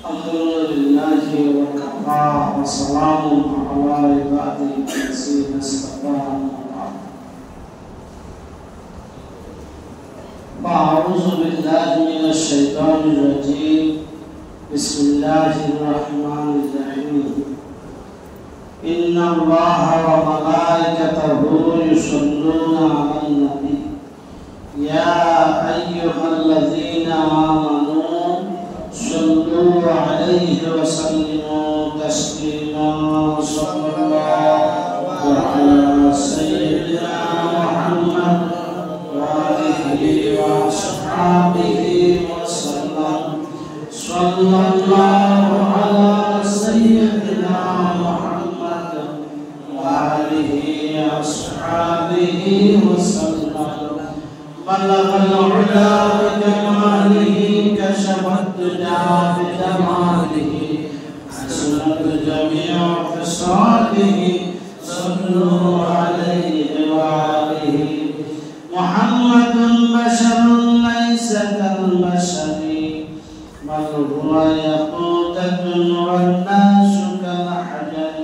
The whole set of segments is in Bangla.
لله وكفى وسلام على عباده الذين اصطفى أعوذ بالله من الشيطان الرجيم بسم الله الرحمن الرحيم إن الله وملائكته يصلون على النبي يا أيها الذين آمنوا صلوا عليه وسلموا تسليما صلى الله على سيدنا محمد وآله وأصحابه وسلم صلى الله على سيدنا محمد وآله وأصحابه وسلم بلغ العلا بكماله كشف الدجى بجماله حسنت جميع خصاله صلوا عليه وآله محمد بشر ليس كالبشر بل هو يقوتة والناس كالحجر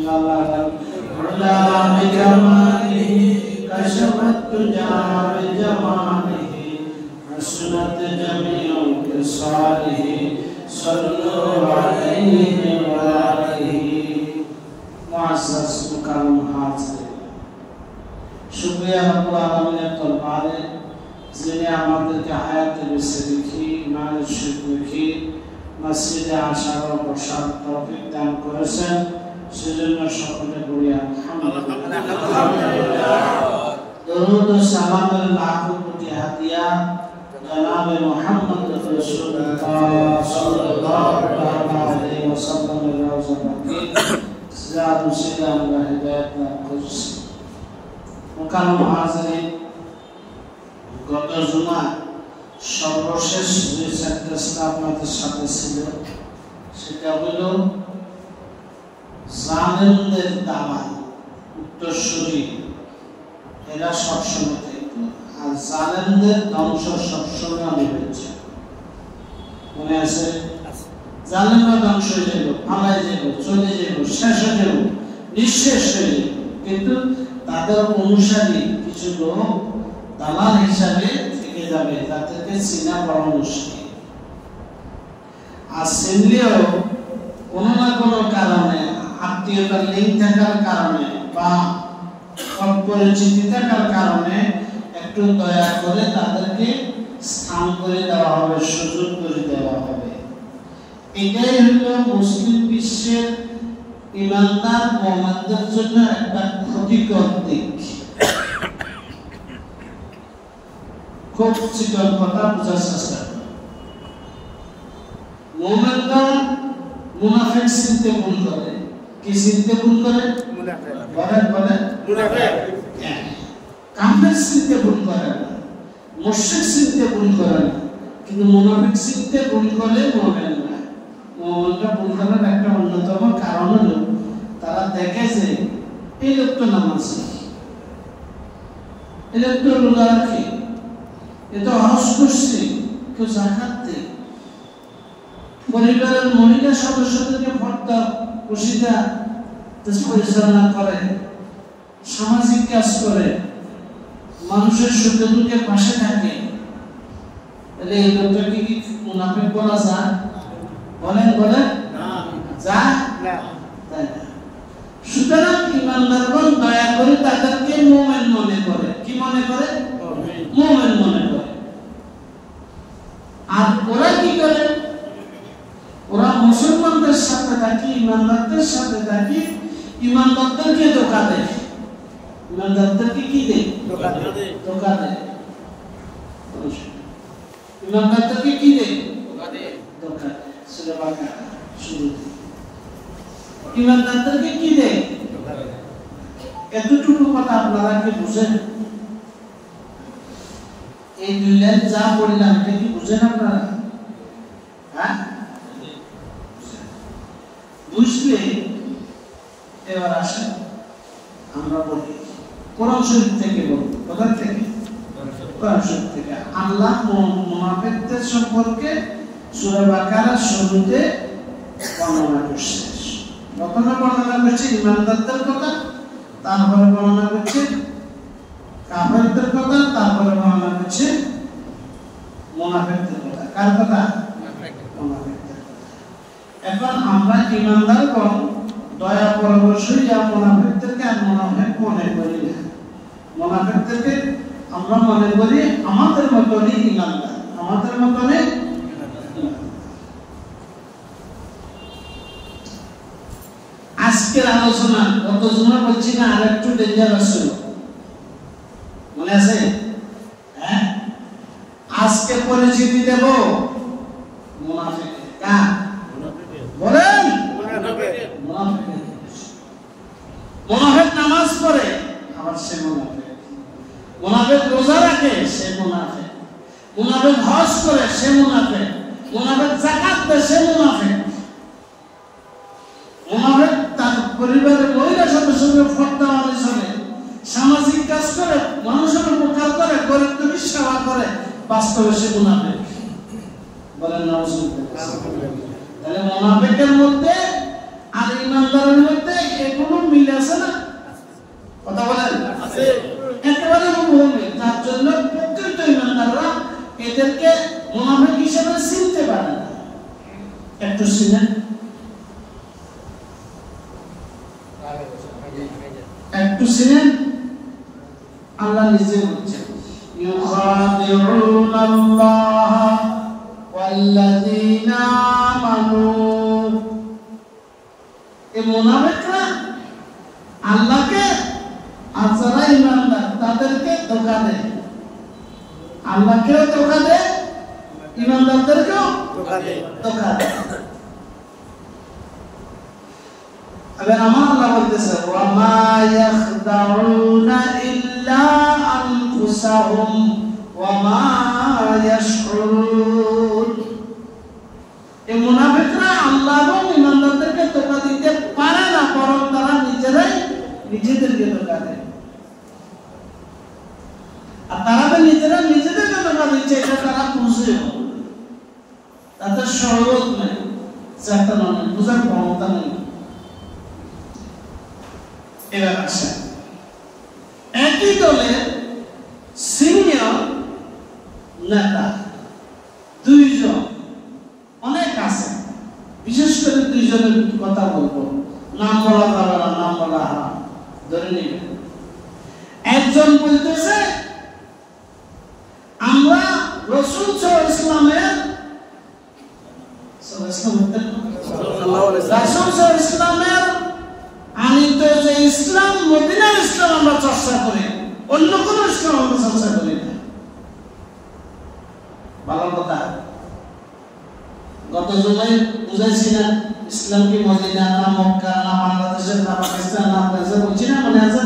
بلغ العلا بكماله كشف الدجى بجماله حسنت جميع خصاله صلوا عليه وآله معزز مكرم حاضر শুকরিয়া রব্বুল আলামিনের দরবারে যিনি আমাদেরকে হায়াতে বেঁচে রেখে ইমানের শরীর রেখে মসজিদে আসার ও বসার তৌফিক দান করেছেন সেজন্য সকলে বলি আলহামদুলিল্লাহ দরুদ ও সালামের লাখো কোটি হাদিয়া জনাবে মুহাম্মদ রাসূলুল্লাহ সাল্লাল্লাহু আলাইহি ওয়াসাল্লামের রওজা পাকে জিয়ারত ও আমরা হিদায়াত লাভ করেছি মুকাররম হাজিরিন গত জুমা সর্বশেষ যে চ্যাপ্টারটা আপনাদের সাথে ছিল সেটা হলো জালেমদের দামান উত্তরসূরি এরা সবসময় থাকতো আর জালেমদের ধ্বংস সবসময় হয়েছে মনে আছে জালেমরা ধ্বংস হয়ে যাব ফালাই যাব চলে যাব শেষ হয়ে যাব নিঃশেষ হয়ে যাব কিন্তু তাদের অনুসারী কিছু লোক দালাল হিসাবে থেকে যাবে তাদেরকে চিনা বড় মুশকিল আর চিনলেও কোনো না কোনো কারণে আত্মীয়তার লিঙ্ক থাকার কারণে বা পরিচিতি থাকার কারণে একটু দয়া করে তাদেরকে স্থান করে দেওয়া হবে সুযোগ করে দেওয়া হবে এটাই হলো মুসলিম বিশ্বের ইমানদার মুমিনদের জন্য একটা ক্ষতিকর দিক খুব চিকন কথা বোঝার চেষ্টা করুন মুমিনরা মুনাফিক চিনতে ভুল করে কি চিনতে ভুল করে বলে মুনাফিক কাফের চিনতে ভুল করে না মুশরিক চিনতে ভুল করে না কিন্তু মুনাফিক চিনতে ভুল করে মুমিন না মুমিনরা ভুল করার একটা অন্যতম কারণ হলো তারা দেখে যে এই লোক তো নামাজি এই লোক তো রোজা রাখে এ তো হজ করছে কেউ যাকাত দেয় পরিবারের মহিলা সদস্যদেরকে পর্দা প্রশিদা পরিচালনা করে সামাজিক কাজ করে মানুষের সুখে দুঃখে পাশে থাকে তাহলে এই লোকটাকে কি মুনাফিক বলা যায় বলেন না যা না তাই না সুতরাং ইমানদারগণ দয়া করে তাদেরকে মুমিন মনে করে কি মনে করে মুমিন মনে করে আর ওরা কি করে ওরা মুসলমানদের সাথে থাকি ইমানদারদের সাথে থাকি ইমানদারদেরকে ধোঁকা দেয় ইমানদারদেরকে কি দেয় ধোঁকা দেয় ইমানদারদেরকে কি দেয় ধোঁকা দেয় সূরা বাকারা শুরুতে ইমানদারদেরকে কি দেয় এতটুকু কথা আপনারা কি বুঝেন এই দুই লাইন যা বললাম এটা কি বুঝেন আপনারা হ্যাঁ বুঝলে এবার আসেন আমরা বলি কোরআন শরীফ থেকে বলি কোথা থেকে কোরআন শরীফ থেকে আল্লাহ মুনাফিকদের সম্পর্কে সূরা বাকারার শুরুতে বর্ণনা করছে। প্রথমে বর্ণনা করছে ইমানদারদের কথা, তারপরে বর্ণনা করছে কাফেরদের কথা, তারপরে বর্ণনা করছে মুনাফিকদের কথা। কার কথা? মুনাফিকদের কথা। এখন আমরা ইমানদারগণ দয়া পরবশ হইয়া মুনাফিকদেরকে আর মুনাফিক মনে করি না। মুনাফিকদেরকে আমরা মনে করি আমাদের মতনই ইমানদার, আমাদের মতনই। আজকের আলোচনা গত জুমা বলছি না, আর একটু ডেঞ্জারাস ছিল, মনে আছে? হ্যাঁ, আজকে পরিচিতি দেব মুনাফিক। কার? বলেন। মুনাফিক নামাজ পড়ে আবার সে মুনাফিক, মুনাফিক রোজা রাখে সে মুনাফিক, মুনাফিক হজ করে সে মুনাফিক, মুনাফিক যাকাত দেয় সে মুনাফিক, মুনাফিক তার পরিবারের মহিলা সদস্যদের ফর্দা মানে চলে, সামাজিক কাজ করে, মানুষের উপকার করে, গরিব দুঃখীর সেবা করে, বাস্তবে সে মুনাফিক। বলেন নাউজুবিল্লাহ। তাহলে মুনাফিকের মধ্যে আর ইমানদারের মধ্যে এগুলো মিল আছে না? কথা বলেন। আছে, একেবারে মুমিন। তার জন্য প্রকৃত ইমানদাররা এদেরকে মুনাফিক হিসেবে চিনতে পারে না। একটু চিনেন, একটু চিনেন। আল্লাহ নিজে বলছেন ইউখাদিউনাল্লাহ ওয়াল্লাযীনা আমানু। এই মুনাফিকরা আল্লাহকে আর যারা ইমানদার তাদেরকে ধোঁকা দেয়। আল্লাহকেও ধোঁকা দেয়, ইমানদারদেরকেও ধোঁকা দেয়। আবার আমার আল্লাহ বলতেছে ওয়া মা ইয়াখদাউনা ইল্লা আনফুসাহুম ওয়া মা ইয়াশউরুন। এই মুনাফিকরা আল্লাহ এবং ইমানদারদেরকে ধোঁকা দিতে পারে না, বরং তারা নিজেরাই নিজেদেরকে ধোঁকা দেয়। আর তারা তো নিজেরা নিজেদেরকে ধোঁকা দিচ্ছে, এটা তারা বুঝে, তাদের সহযোগ নেই, চেতনা নেই, বুঝার ক্ষমতা নেই। এবার আসে একই দলের সিনিয়র নেতা দুইজন, অনেক আছে, বিশেষ করে দুইজনের কথা বলবো, নাম বলা যাবে না, নাম বলা হারাম, ধরে নিবেন। একজন বলতেছে আমরা রাসূল সাল্লাল্লাহু আলাইহি ওয়াসাল্লামের আনিত যে ইসলাম, মদিনার ইসলাম আমরা চর্চা করি, অন্য কোন ইসলাম আমরা চর্চা করি না। ভালো কথা। গত জুমায় বুঝাইছি না ইসলাম কি মদিনা না মক্কা না বাংলাদেশের না পাকিস্তান না আফগানিস্তান বলছি না, মনে আছে?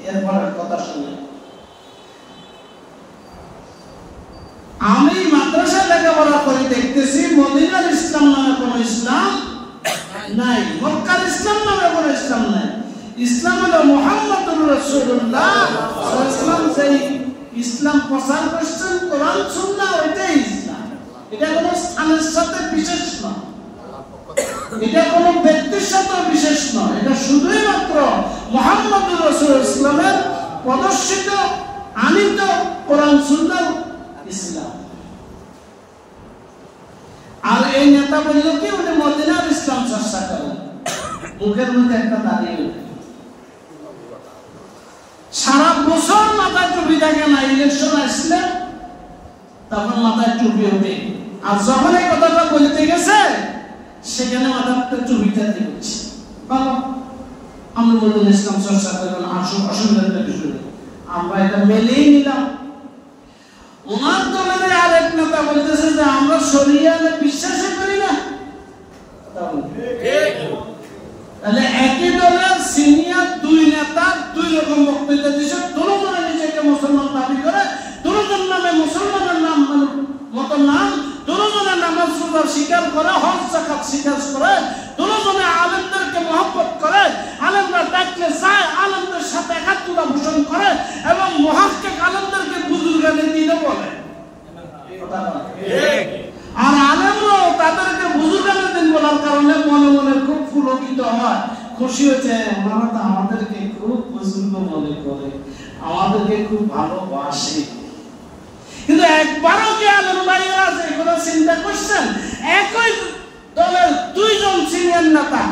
এরপর কথা শুনে আমি মাদ্রাসা লেখাপড়া করে দেখতেছি মদিনার ইসলাম নামে কোন ইসলাম নাই, মক্কার ইসলাম নামে কোন ইসলাম নাই। ইসলাম হলো মুহাম্মদুর রাসূলুল্লাহ সাল্লাল্লাহু আলাইহি ওয়াসাল্লাম যেই ইসলাম প্রচার করেছেন, কোরআন সুন্নাহ, ওইটাই ইসলাম। এটা কোন স্থানের সাথে বিশেষ নয়, এটা কোন ব্যক্তির সাথে বিশেষ নয়, এটা শুধুই মাত্র মুহাম্মদুর রাসূলুল্লাহ ইসলামের প্রদর্শিত আনিত কোরআন সুন্নাহ ইসলাম। আর এই নেতা বলল কি উনি মদিনার ইসলাম চর্চা করেন, মুখের মধ্যে একটা দাঁড়িয়ে ওঠে, সারা বছর মাথায় টুপি থাকে না, ইলেকশন আসলে তখন মাথায় টুপি ওঠে, আর যখন এই কথাটা বলতে গেছে সেখানে মাথাতে টুপিটা দিচ্ছে। ভালো, আমরা মদিনার ইসলাম চর্চা করবেন, অসুবিধার বিষয় আমরা এটা মেলেই নিলাম। ওনার দলের আরেক নেতা বলতেছে যে আমরা শরিয়াতে বিশ্বাসই করি না। তাহলে একই দলের সিনিয়র দুই নেতা দুই রকম বক্তব্য দিচ্ছে, দুজনে নিজেকে মুসলমান দাবি করে, দুজন নামে মুসলমানের নাম মতো নাম, দুজনে নামাজ রোজা স্বীকার করে, হজ যাকাত স্বীকার করে, দুজনে আলেমদেরকে মহব্বত করে, আলেমরা ডাকলে যায়, আলেমদের সাথে একাত্মতা পোষণ করে এবং মুহাক্কিক আলেমদেরকে বুজুর্গানে দিনে বলে। আর আলেমরাও তাদেরকে বুজুর্গানের দিন বলার কারণে মনে মনে খুব পুলকিত হয়, খুশি হয়েছে, ওনারা তো আমাদেরকে খুব বুজুর্গ মনে করে, আমাদেরকে খুব ভালোবাসে। কিন্তু একবারও কি আলেম ভাইয়েরা এগুলো চিন্তা করছেন? একই দলের দুইজন সিনিয়র নেতা,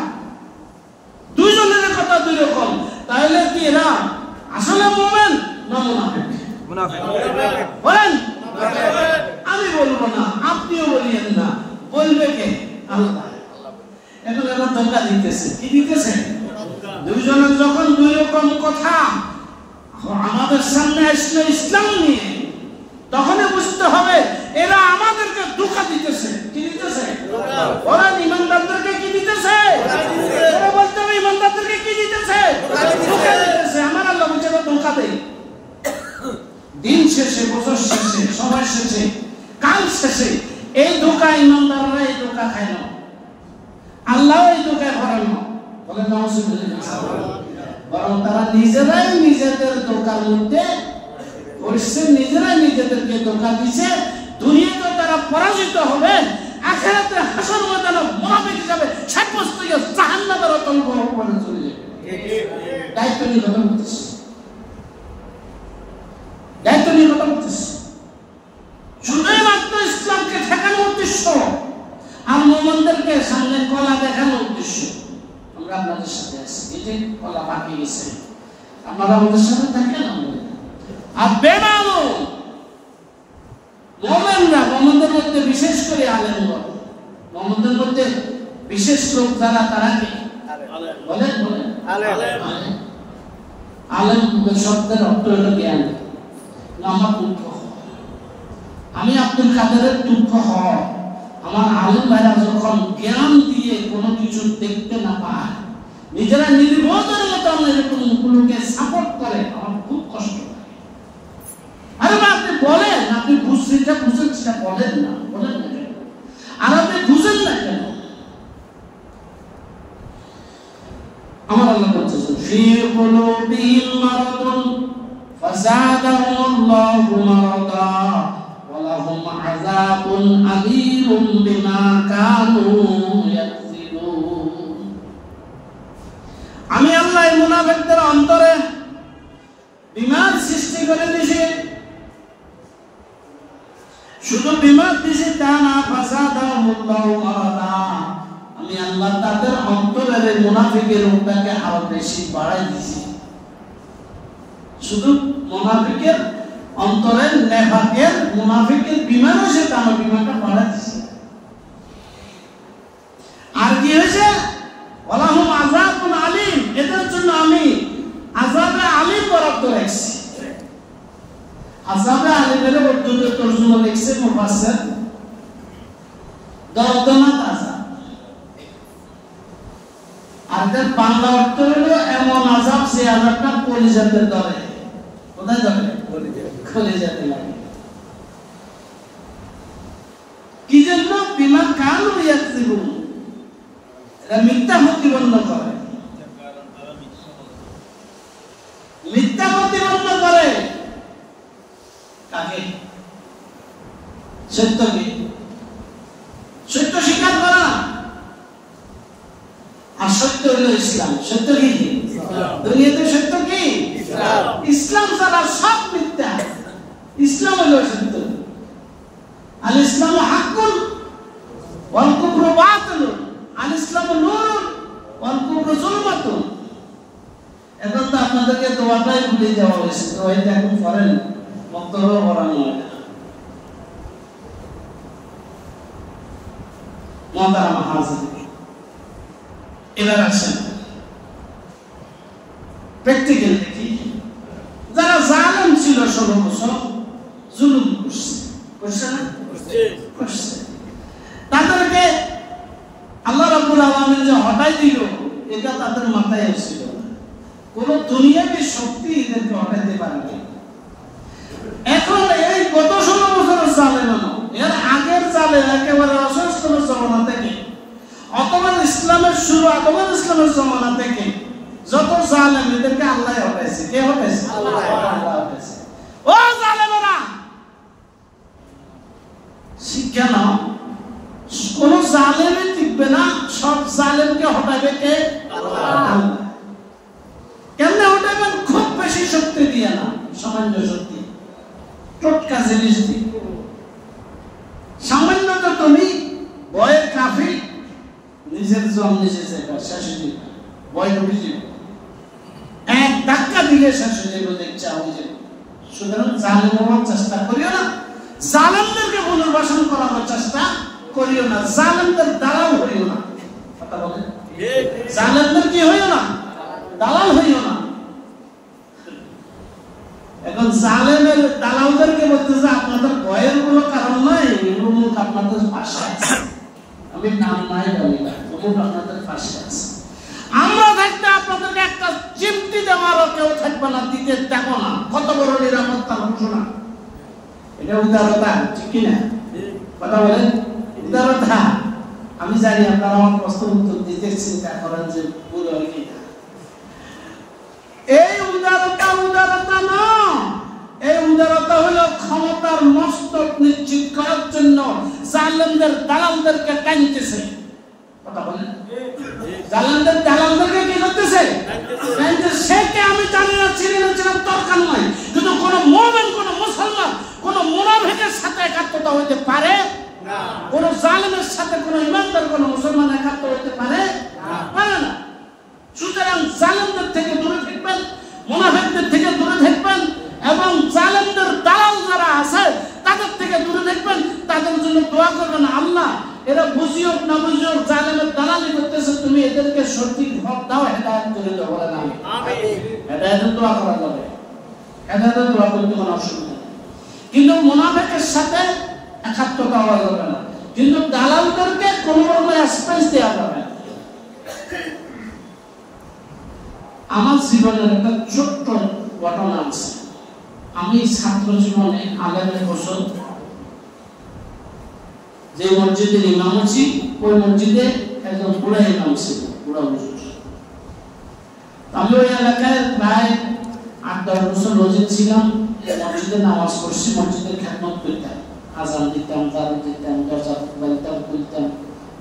দুইজনের কথা দুই রকম, তাহলে কি এরা আসলে মুমিন না মুনাফিক? মুনাফিক বলেন। আমি বলবো না, আপনিও বলিয়েন না, বলবে কে? আল্লাহ। এখন এরা ধোঁকা দিতেছে। কি দিতেছে? দুইজনের যখন দুই রকম কথা আমাদের সামনে আসলো ইসলাম নিয়ে, তখনই বুঝতে হবে এরা আমাদেরকে ধোঁকা দিতেছে। কি দিতেছে? ওরা ইমানদারদেরকে কি দিতেছে? ওরা বলতে হবে ইমানদারদেরকে কি দিতেছে? ধোঁকা দিতেছে। আমার আল্লাহ বলছে ধোঁকা দেয়। দিন শেষে, বছর শেষে, সময় শেষে, কাল শেষে এই ধোঁকা ইমানদাররা এই ধোঁকা খায় না, আল্লাহ এই ধোঁকায় ভরেন না। বলে বরং তারা নিজেরাই নিজেদের ধোঁকার মধ্যে পড়ছে, নিজেরাই নিজেদেরকে ধোঁকা দিচ্ছে। দুনিয়াতে তারা পরাজিত হবে, আখিরাতে হাসর ময়দানে মুনাফিক হিসাবে সাব্যস্ত হয়ে জাহান্নামের অতল গহ্বরে চলে যাবে। দায়িত্ব নিয়ে কথা বলতেছে, দায়িত্ব নিয়ে কথা বলতেছে। শুধুই মাত্র ইসলামকে ঠেকানোর উদ্দেশ্য আর মুমিনদেরকে সামনে কলা দেখানোর উদ্দেশ্য। আমরা আপনাদের সাথে আছি, এই যে কলা বাকি গেছে, আপনারা আমাদের সাথে থাকেন। আর বেমালুম মুমিনরা, মুমিনদের মধ্যে বিশেষ করে আলেমগণ, মুমিনদের মধ্যে বিশেষ লোক যারা, তারা কি? বলেন বলেন। আলেম শব্দের অর্থ হলো জ্ঞান। আমার দুঃখ, আমি আব্দুল কাদেরের দুঃখ হয় আমার আলেম ভাইরা যখন জ্ঞান দিয়ে কোনো কিছু দেখতে না পায়, নিজেরা নির্বোধের মতো এরকম গুলোকে সাপোর্ট করে, আমার খুব কষ্ট লাগে। আরে বা আপনি বলেন, আপনি বুঝছেন সেটা বলেন না, বলেন না কেন? আর আপনি বুঝেন না কেন? আমার আল্লাহ বলছেন ফি কুলুবিহিম মারাদুন ফাযাদাহুমুল্লাহু মারাদা ওয়া লাহুম আযাবুন আলীমুম বিমা কানু ইয়াকযিবুন। আমি আল্লাহ এই মুনাফিকদের অন্তরে বিমার সৃষ্টি করে দিয়েছি। শুধু বিমার দিয়েছি তা না, ফাযাদাহুমুল্লাহু মারাদা, আমি আল্লাহ তাদের অন্তরের মুনাফিকের রূপটাকে আরো বেশি বাড়াই দিয়েছি। শুধু মুনাফিকের অন্তরের নেফাকের মুনাফিকের বিমানও সে তার বিমানটা বাড়াই দিয়েছে। আর কি হয়েছে? ওয়ালাহুম আযাবুন আলীম, এদের জন্য আমি আযাবে আলীম বরাদ্দ রেখেছি। আযাবে আলীমের উর্দুতে তরজমা লিখছে মুফাসসির দর্দনাক আযাব। আর এর বাংলা অর্থ হলো এমন আযাব যে আযাবটা কলিজাতে ধরে। কোথায় ধরে? কলিজাতে লাগে। কি জন্য? বিমা কানু ইয়াকযিবুন, এরা মিথ্যা প্রতিপন্ন করে। মিথ্যা প্রতিপন্ন করে কাকে? সত্যকে। সত্য স্বীকার করা। আর সত্য হলো ইসলাম। সত্য কি? দুনিয়াতে সত্য কি? ইসলাম ছাড়া সব মিথ্যা। ইসলাম হলো সত্য। আল ইসলামু হাক্কুন ওয়াল কুফরু বাতিলুন, আল ইসলামু নূরুন ওয়াল কুফরু যুলমাতুন। এখন তো আপনাদেরকে দোয়াটাই ভুলে যাওয়া হয়েছে, দোয়াটা এখন করেন, বক্তব্য করানো হয় না। মোহতারাম হাজির, এবার আসেন প্র্যাকটিক্যাল দেখি। যারা জালেম ছিল 16 বছর, জুলুম করছে না? করছে। তাদেরকে আল্লাহ রাব্বুল আলামিন যে হটাই দিল, এটা তাদের মাথায় এসেছিল না। কোন দুনিয়াবী শক্তি এদেরকে হটাইতে পারবে। এখন এই গত 16 বছরের জালেম, এর আগের জালেম একেবারে অসংস্কৃত জমানা থেকে, অথবা ইসলামের শুরু, অথবা ইসলামের জমানা থেকে যত জালেম, এদেরকে আল্লাহ হটাইছে। কে হটাইছে? আল্লাহ হটাইছে। ও জালেমেরা, শিক্ষা নাও, কোন জালেমে টিকবে না, সব জালেমকে হটাবে কে? আল্লাহ। কেমনে হটাবেন? খুব বেশি শক্তি দিয়ে না, সামান্য শক্তি, টোটকা জিনিস দিয়ে। সামান্য তো তুমি ভয়ের কাফি, নিজের জম নিজে যাবে, শেষ হয়ে যাবে, ভয় ঢুকে যাবে, এক ধাক্কা দিলে শেষ হয়ে যাবে, দেখছে হয়ে যাবে। সুতরাং জালেম হওয়ার চেষ্টা করিও না, জালেমদেরকে পুনর্বাসন করানোর চেষ্টা করিও না, জালেমদের দালাল হইও না। কথা বলেন, জালেমদের কি হইও না? দালাল হইও না। এখন জালেমের দালালদেরকে বলতেছে আপনাদের ভয়ের কোনো কারণ নাই, অমুক আপনাদের পাশে আছে, আমি নাম নাই বলি না, অমুক আপনাদের পাশে আছে। আমরা থাকতে আপনাদেরকে একটা চিমটি দেওয়ারও কেউ থাকবে না, দিতে দেখো না। কত বড় নিরাপত্তার ঘোষণা! এটা উদারতা, ঠিক কিনা? কথা বলেন, উদারতা। আমি জানি আপনারা আমার প্রশ্ন উত্তর দিতে চিন্তা করেন যে পুরো কিনা। এই উদারতা উদারতা না, এই উদারতা হলো ক্ষমতার মস্তক নিশ্চিত করার জন্য জালেমদের দালালদেরকে টানতেছে। কথা বলেন, জালেমদের দালালদেরকে কি করতেছে? টানতেছে। সেকে আমি জানি না, চিনি না, চিনার দরকার নাই, কিন্তু কোন মুমিন, কোন মুসলমান, কোন মুনাফিকের সাথে একাত্মতা হইতে পারে না। কোন জালেমের সাথে কোন ইমানদার, কোন মুসলমান একাত্ম হইতে পারে না। সুতরাং জালেমদের থেকে দূরে থাকবেন, মুনাফিকদের থেকে দূরে থাকবেন, এবং জালেমদের দালাল যারা আছে তাদের থেকে দূরে থাকবেন, তাদের জন্য দোয়া করবেন। আল্লাহ, এরা বুঝিও না বুঝিও জালেমের দালালি করতেছে, তুমি এদেরকে সঠিক হক দাও, হেদায়েত করে দাও। বলেন আমিন। হেদায়েতের দোয়া করা যাবে, হেদায়েতের দোয়া করতে কোনো অসুবিধা নেই, কিন্তু মুনাফিকের সাথে একাত্মতা হওয়া যাবে না, কিন্তু দালালদেরকে কোনো রকম স্পেস দেওয়া যাবে না। আমার জীবনের একটা ছোট্ট ঘটনা আছে। আমি ছাত্র জীবনে আগামী বছর যে মসজিদের ইমাম আছি, ওই মসজিদে একজন বুড়া ইমাম ছিল, বুড়া হুজুর। আমি ওই এলাকায় প্রায় 8-10 বছর রোজা ছিলাম, মসজিদে নামাজ পড়ছি, মসজিদের খেদমত করতাম, আজান দিতাম, দারুন দিতাম, দরজা খুলতাম, খুলতাম,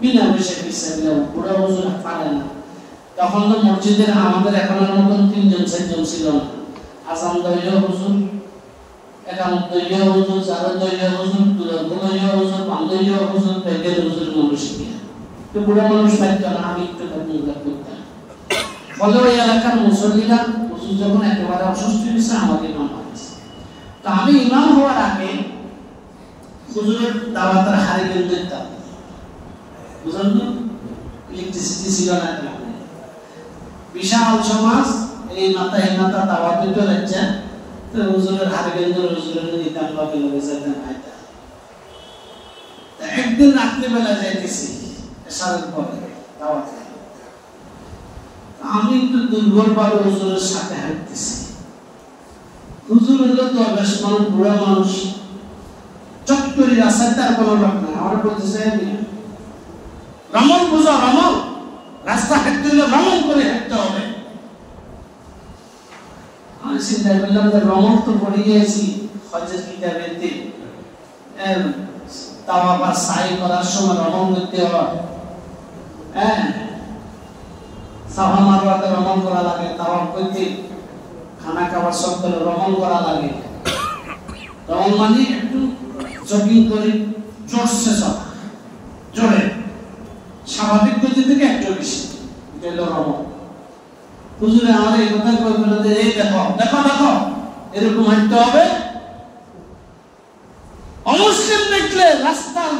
বিনা পয়সা দিতাম। বুড়া হুজুর পারে না। তখন তো মসজিদের আমাদের এখনের মতন 3-4জন ছিল না। আজান দলীয় হুজুর, একামত দলীয় হুজুর, জারদ দলীয় হুজুর, দুরন্ত দলীয় হুজুর, বান্ধবীয় হুজুর, বেগের হুজুর মানুষ শিখিয়া। তো বুড়া মানুষ পাইত না, আমি একটু করতাম। ফলে ওই এলাকার মুসল্লিরা হুজুর যখন একেবারে অসুস্থ হয়েছে, আমাকে ইমাম বানিয়েছে। তো আমি ইমাম হওয়ার আগে হুজুরের দাওয়াতের হারি গেল দেখতাম, বুঝলেন তো? ইলেকট্রিসিটি ছিল না, বিশাল সমাজ, এই মাথা দাওয়াত দিতে যাচ্ছে, তো হুজুরের হারি গেল, হুজুরের নিতাম বা কেন যেতেন আইতা। একদিন রাত্রিবেলা যাইতেছি এশারের পরে দাওয়াতে, আমি একটু দুর্বল ভাবে হুজুরের সাথে হাঁটতেছি। হুজুর হলো তো বেশ মানুষ, বুড়া মানুষ, চট করে রাস্তায় তার কোনো লোক নাই। আমার বলতেছে রমল বুঝো, রমল, রাস্তা হাঁটতে হলে রমল করে হাঁটতে হবে। আমি চিন্তা করলাম যে রমল তো পড়ে গিয়েছি হজের কিতাবেতে, তাও আবার সাই করার সময় রমল করতে হয়, হ্যাঁ, সাফা মারওয়াতে রমল করা লাগে, তাওয়াফ করতে, খানা খাবার সব করে রমল করা লাগে। রমল মানে একটু জগিং করে জোরসে সব জোরে, স্বাভাবিক গতি থেকে একটু বেশি, এটা হলো রমল। হুজুরে আমার এই কথা বলল যে এই দেখো দেখো দেখো এরকম হাঁটতে হবে। অমুসলিম দেখলে রাস্তার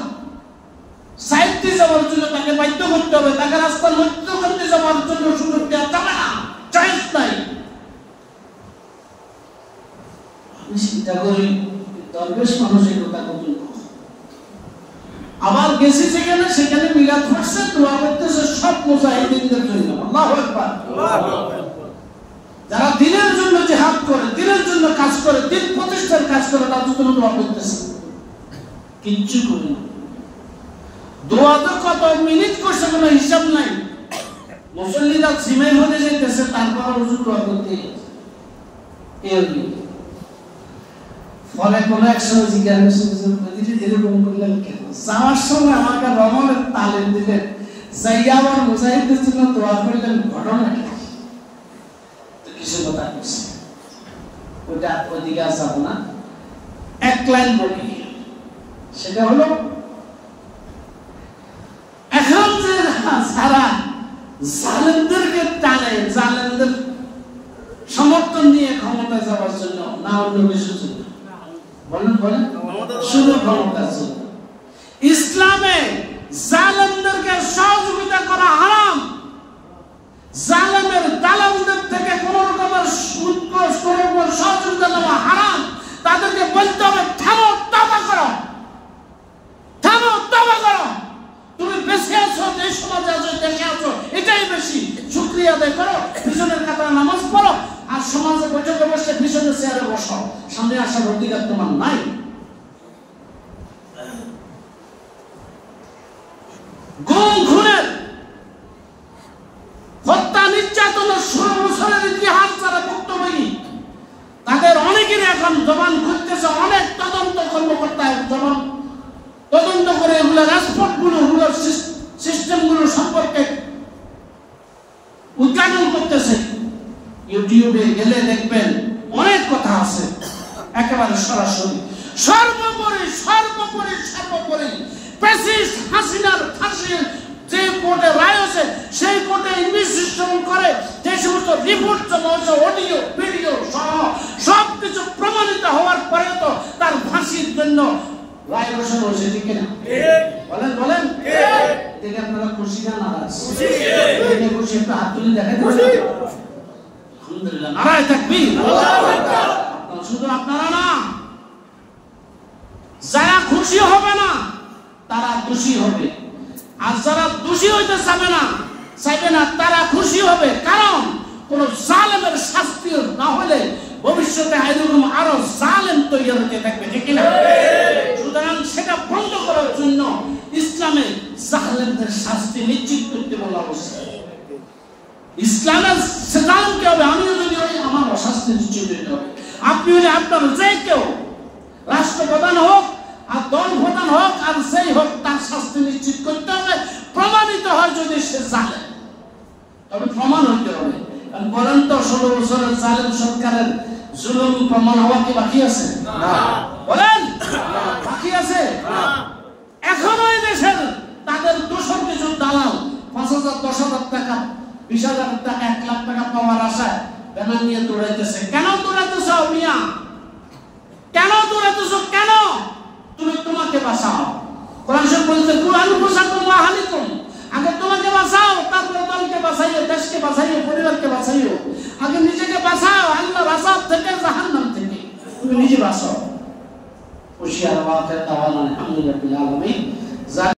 সাইড দিয়ে যাওয়ার জন্য তাকে বাধ্য করতে হবে, তাকে রাস্তার মধ্যখান দিয়ে যাওয়ার জন্য সুযোগ দেওয়া যাবে না, চয়েস নাই। আমি চিন্তা করি দরবেশ মানুষ এই কথা কতদিন, আবার গেছি যেখানে সেখানে মিলাদ পড়ছে, দোয়া করতেছে সব মুজাহিদিনদের জন্য। আল্লাহু আকবার। যারা দ্বীনের জন্য জিহাদ করে, দ্বীনের জন্য কাজ করে, দ্বীন প্রতিষ্ঠার কাজ করে, তাদের জন্য দোয়া করতেছে। কিচ্ছু করি না, দোয়া তো কত মিনিট করছে কোনো হিসাব নাই। মুসল্লিরা জিমাই হয়ে যাইতেছে, তারপর হুজুর দোয়া করতে ফলে কোনো একসময় জিজ্ঞাসা এরকম করলেন কেন? যাওয়ার সময় আমাকে রমণের তালিম দিলেন, যাইয়া আবার মুজাহিদদের জন্য দোয়া করলেন, ঘটনা কি? তো কিছু কথা বলছি, ওটা ওইদিকে আর যাবো না, এক লাইন বলি। সেটা হলো এখন যে যারা জালেমদেরকে টানে, জালেমদের সমর্থন নিয়ে ক্ষমতা যাওয়ার জন্য, না অন্য কিছুর জন্য, বলেন বলেন, শুধু ক্ষমতার জন্য। ইসলামে জালেমদেরকে সহযোগিতা করা হারাম। জালেমের দালালদের থেকে কোন রকমের সহযোগিতা নেওয়া হারাম। তাদেরকে বলতে হবে, থামো, তওবা করো, থামো, তওবা করো। তুমি বেঁচে আছো, এই সমাজে আছো, দেশে আছো, এটাই বেশি। শুকরিয়া আদায় করো, পিছনের কাতারে নামাজ পড়ো, আর সমাজে বৈঠকে বসে পিছনের চেয়ারে বসো। সামনে আসার অধিকার তোমার নাই। গুম খুনের, হত্যা, নির্যাতনের 16 বছরের ইতিহাস যারা ভুক্তভোগী, তাদের অনেকেরই এখন জবান খুলতেছে। অনেক তদন্ত কর্মকর্তা জবান তদন্ত করে এগুলো রাজপথগুলো, এগুলোর সিস্টেমগুলো সম্পর্কে উদ্ঘাটন করতেছে। ইউটিউবে গেলে দেখবেন অনেক কথা আছে, একেবারে সরাসরি। সর্বোপরি সর্বোপরি সর্বোপরি প্যাসিস্ট হাসিনার ফাঁসির যে কোর্টে রায় আছে, সেই কোর্টে ইনভেস্টিগেশন করে যে সমস্ত রিপোর্ট জমা হয়েছে, অডিও ভিডিও সহ সবকিছু প্রমাণিত হওয়ার পরে তো তার ফাঁসির জন্য রায় ঘোষণা হয়েছে, ঠিক কিনা? বলেন বলেন, দেখে আপনারা খুশি না নারাজ? খুশি, একটা হাত তুলে দেখাই দেবেন। আলহামদুলিল্লাহ, নারায়ে তাকবীর। আপনারা শুধু আপনারা না, যারা খুশি হবে না তারা দোষী হবে, আর যারা দোষী হইতে চাইবে না তারা খুশি হবে। কারণ কোন জালেমের শাস্তি না হলে ভবিষ্যতে এরকম আরো জালেম তৈরি হতে থাকবে, ঠিক কিনা? সুতরাং সেটা বন্ধ করার জন্য ইসলামে জালেমদের শাস্তি নিশ্চিত করতে বলা হয়েছে। ইসলামের জালেমকে হবে, আমিও যদি হই আমার শাস্তি নিশ্চিত হতে হবে। আপনি হলে আপনার যে কেউ, রাষ্ট্রপ্রধান হোক আর দল প্রধান হোক আর যেই হোক, তার শাস্তি নিশ্চিত করতে হবে। প্রমাণিত হয় যদি সে জালেম, তবে প্রমাণ হইতে হবে। বলেন তো, 16 বছরের জালেম সরকারের জুলুম প্রমাণ হওয়া কি বাকি আছে? না। বলেন, বাকি আছে? এখনো এই দেশের তাদের দোষর কিছু দালাল 5,000, 10,000 টাকা, 20,000 টাকা, 1 লাখ টাকা পাওয়ার আশায় ব্যানার নিয়ে দৌড়াইতেছে। কেন দৌড়াইতেছ মিয়া? কেন দৌড়াইতেছ? কেন? তুমি তোমাকে বাঁচাও। কোরআন শরীফ বলছে, কুরআন ফুসাকুম ওয়া আহলিকুম, আগে তোমাকে বাঁচাও, তারপরে দলকে বাঁচাইও, দেশকে বাঁচাইও, পরিবারকে বাঁচাইও। আগে নিজেকে বাঁচাও, আল্লাহর আযাব থেকে, জাহান্নাম থেকে তুমি নিজে বাঁচাও। খুশি আর ওয়াকিআত আলহামদুলিল্লাহ রাব্বিল আলামিন।